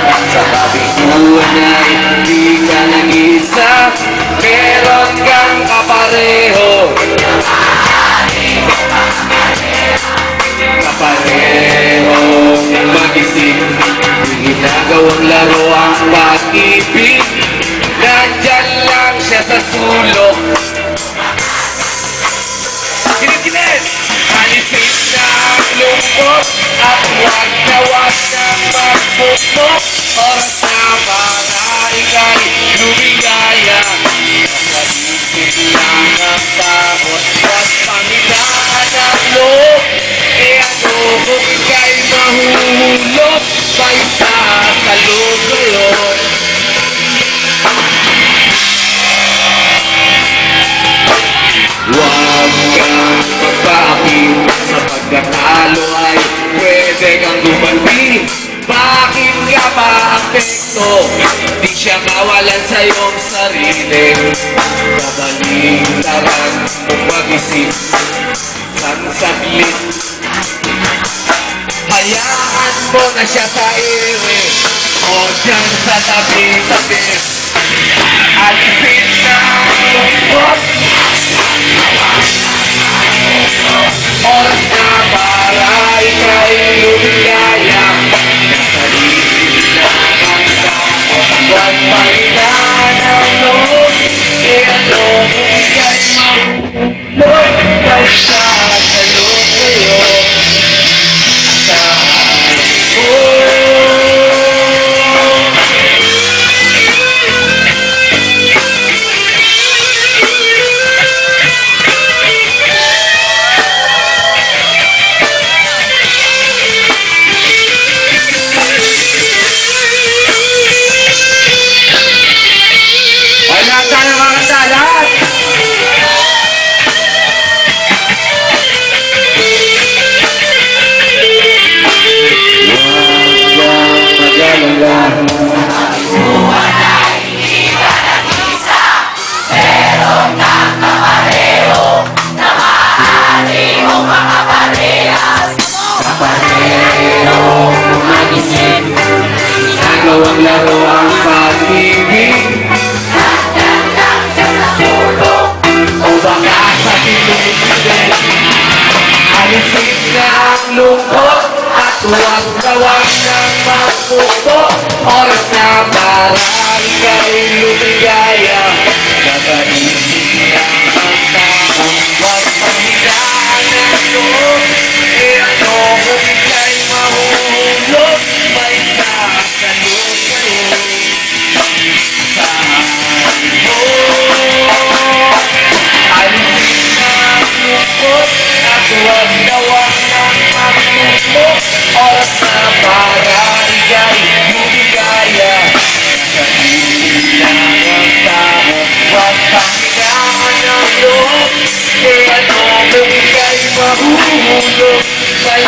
Sa kabiguan ay di ka nag-isa, meron kang kapareho. Kaparehong mag-isip, di ginagawang laro ang pag-ibig. Nandyan lang siya sa sulok. Kinit-kinit! Alisin na ang lungkot at huwag na magbukmok. Oras na para ika'y lumigaya. Kapalisip lang ang takot at panghinaan ang loob. E ano kung ika'y mahuhulog? May sasalog ngayon. Huwag kang magpaakit, sa pagkatalo ay pwede kang gumanti. Bakit ka maapekto? Di siya kawalan sa iyong sarili. Kabaligtaran kung mag-isip sansaglit. Hayaan mo na siya sa ere o dyan sa tabi-tabi. Alisin na ang lungkot. Oras na para ika'y lumigaya. Nakaligid na ang takot, huwag panghinaan ang loob. E ano kung ika'y mahulog? May sasalog ngayon. Ang laro ang pag-ibig. Nandyan lang siya sa sulok o baka sa pinigilin. Alisin na ang lungkot at huwag gawang ng magpupo. Oras na para ika'y lumigaya. Nakaisip lang ang takot, huwag panghinaan ang loob. E ano kung ika'y mahuhulog? May sasalog ngayon. Alisin na ang lungkot at huwag gawang ng magpupo. Oras na para ika'y lumigaya. Nakaisip lang ang takot, huwag panghinaan ang loob. E ano kung ika'y mahuhulog? May